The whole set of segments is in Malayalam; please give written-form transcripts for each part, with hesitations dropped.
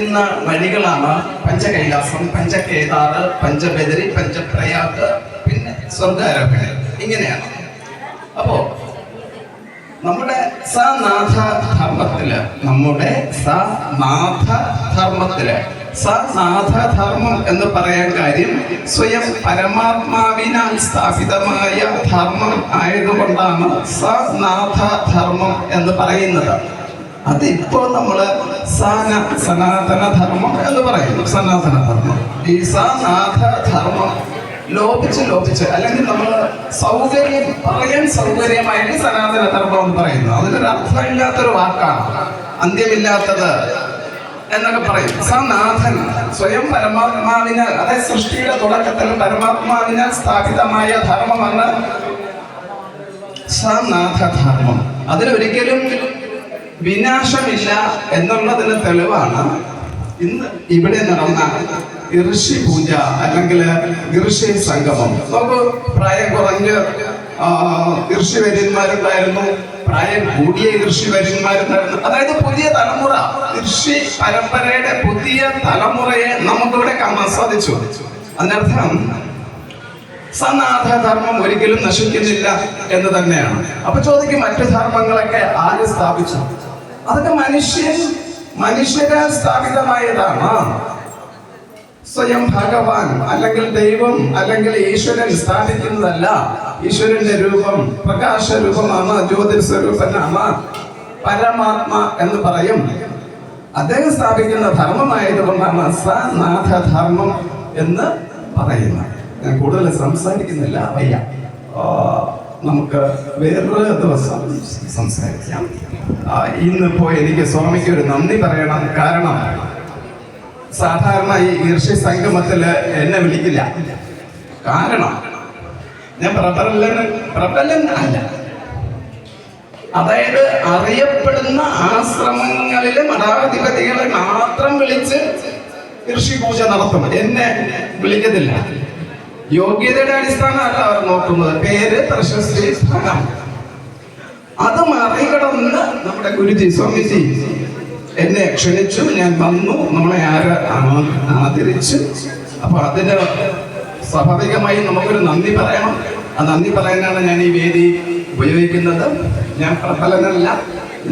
ഇന്ന വഴികളാണ് പഞ്ചകൈലാസം, പഞ്ചകേദാറ്, പഞ്ചബദരി, പഞ്ചപ്രയാഗ്, പിന്നെ സ്വർഗാരോഹണി. ഇങ്ങനെയാണ്. അപ്പോ നമ്മുടെ സനാഥധർമ്മം എന്ന് പറയാൻ കാര്യം സ്വയം പരമാത്മാവിനാൽ സ്ഥാപിതമായ ധർമ്മം ആയതുകൊണ്ടാണ് സനാഥധർമ്മം എന്ന് പറയുന്നത്. അതിപ്പോ നമ്മള് സനാതനധർമ്മം എന്ന് പറയുന്നു. സനാതനധർമ്മം, ഈ സനാഥധർമ്മം ലോപിച്ച് അല്ലെങ്കിൽ നമ്മൾ പറയാൻ സൗകര്യമായിട്ട് സനാതനധർമ്മം എന്ന് പറയുന്നു. അതിനൊരു അർത്ഥമില്ലാത്തൊരു വാക്കാണ്, അന്ത്യമില്ലാത്തത് എന്നൊക്കെ പറയും. സനാഥൻ സ്വയം പരമാത്മാവിനാൽ, അതായത് സൃഷ്ടിയുടെ തുടക്കത്തിൽ പരമാത്മാവിനാൽ സ്ഥാപിതമായ ധർമ്മമാണ് സനാഥധർമ്മം. അതിനൊരിക്കലും വിനാശമില്ല എന്നുള്ളതിന് തെളിവാണ് ഇന്ന് ഇവിടെ നടന്ന ഋഷി പൂജ അല്ലെങ്കിൽ ഋഷി സംഗമം. നമുക്ക് പ്രായം കുറഞ്ഞ ഋഷിവര്യന്മാരുണ്ടായിരുന്നു, പ്രായം കൂടിയ ഋഷിവര്യന്മാരുണ്ടായിരുന്നു. അതായത് പുതിയ തലമുറ, ഋഷി പരമ്പരയുടെ പുതിയ തലമുറയെ നമുക്കിവിടെ കാണാൻ സാധിച്ചു. അതിനർത്ഥം സനാഥധർമ്മം ഒരിക്കലും നശിക്കുന്നില്ല എന്ന് തന്നെയാണ്. അപ്പൊ ചോദിക്കും, മറ്റു ധർമ്മങ്ങളൊക്കെ ആര് സ്ഥാപിച്ചു? അതൊക്കെ മനുഷ്യരാൽ സ്ഥാപിതമായതാണ്. സ്വയം ഭഗവാൻ അല്ലെങ്കിൽ ദൈവം അല്ലെങ്കിൽ ഈശ്വരൻ സ്ഥാപിക്കുന്നതല്ല. ഈശ്വരന്റെ രൂപം പ്രകാശ രൂപമാണ്, ജ്യോതിസ്വരൂപനാണ്, പരമാത്മ എന്ന് പറയും. അദ്ദേഹം സ്ഥാപിക്കുന്ന ധർമ്മമായതുകൊണ്ടാണ് സനാഥധർമ്മം എന്ന് പറയുന്നത്. ഞാൻ കൂടുതൽ സംസാരിക്കുന്നില്ല, വയ്യ. നമുക്ക് വേറൊരു ദിവസം സംസാരിക്കാം. ഇന്നിപ്പോ എനിക്ക് സ്വാമിക്ക് ഒരു നന്ദി പറയണം. കാരണം സാധാരണ ഈ ഋഷി സംഗമത്തില് എന്നെ വിളിക്കില്ല. കാരണം ഞാൻ പ്രബലൻ അല്ല. അതായത് അറിയപ്പെടുന്ന ആശ്രമങ്ങളിലെ മഠാധിപതികളെ മാത്രം വിളിച്ച് ഋഷി പൂജ നടത്തും, എന്നെ വിളിക്കത്തില്ല. യോഗ്യതയുടെ അടിസ്ഥാനമല്ല അവർ നോക്കുന്നത്, പേര്, പ്രശസ്തി, സ്ഥാനം. അത് മറികടന്ന് നമ്മുടെ ഗുരുജി സ്വാമിജി എന്നെ ക്ഷണിച്ചു, ഞാൻ വന്നു, നമ്മളെ ആദരിച്ചു. അപ്പൊ അതിന് സ്വാഭാവികമായി നമുക്കൊരു നന്ദി പറയണം. ആ നന്ദി പറയാനാണ് ഞാൻ ഈ വേദി ഉപയോഗിക്കുന്നത്. ഞാൻ പ്രബലനല്ല,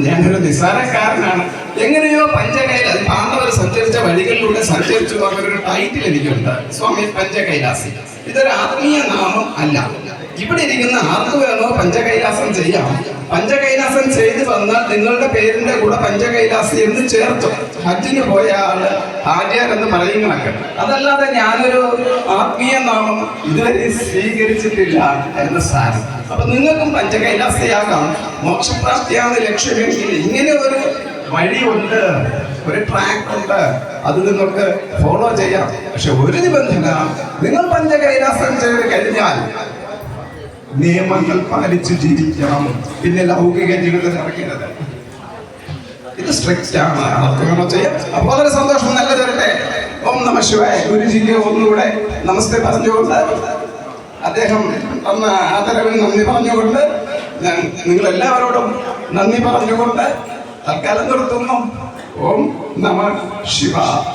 ഞാനൊരു നിസ്സാരക്കാരനാണ്. എങ്ങനെയോ പഞ്ചകൈലാസി, പാണ്ഡവർ സഞ്ചരിച്ച വഴികളിലൂടെ സഞ്ചരിച്ചു എന്നൊരു ടൈറ്റിൽ എനിക്കുണ്ട്, സ്വാമി പഞ്ചകൈലാസി. ഇതൊരു ആത്മീയ നാമം അല്ല. ഇവിടെ ഇരിക്കുന്ന ആർക്ക് വേണോ പഞ്ചകൈലാസം ചെയ്യാം. പഞ്ചകൈലാസം ചെയ്തു വന്നാൽ നിങ്ങളുടെ പേരിന്റെ കൂടെ പഞ്ചകൈലാസി എന്ന് ചേർത്തു ഹജ്ജിന് പോയ ആള് ഹാജിയാർ എന്ന് പറയുന്നതൊക്കെ. അതല്ലാതെ ഞാനൊരു ആത്മീയ നാമം ഇതുവരെ സ്വീകരിച്ചിട്ടില്ല എന്ന് സാരം. അപ്പൊ നിങ്ങൾക്കും പഞ്ചകൈലാസിയാകാം. മോക്ഷപ്രാപ്തിയാണ് ലക്ഷ്യമെങ്കിൽ ഇങ്ങനെ ഒരു വഴിയുണ്ട്, ഒരു ട്രാക്ക് ഉണ്ട്, അത് നിങ്ങൾക്ക് ഫോളോ ചെയ്യാം. പക്ഷെ ഒരു നിബന്ധന, നിങ്ങൾ പഞ്ചകൈലാസം ചെയ്ത് കഴിഞ്ഞാൽ നിയമങ്ങൾ പാലിച്ച് ജീവിക്കണം. പിന്നെ ലൗകിക ജീവിതം നടക്കുന്നത് ഇത് സ്ട്രിക്റ്റ് ആണ്. അതൊക്കെ വേണോ ചെയ്യാം. അപ്പൊ വളരെ സന്തോഷം, നല്ല തരട്ടെ. ഓം നമ ശിവായ. ഗുരുജിക്ക് ഒന്നുകൂടെ നമസ്തേ പറഞ്ഞുകൊണ്ട്, അദ്ദേഹം തന്ന ആദരവിന് നന്ദി പറഞ്ഞുകൊണ്ട്, ഞാൻ നിങ്ങളെല്ലാവരോടും നന്ദി പറഞ്ഞുകൊണ്ട് തൽക്കാലം നിർത്തുന്നു. ഓം നമ ശിവായ.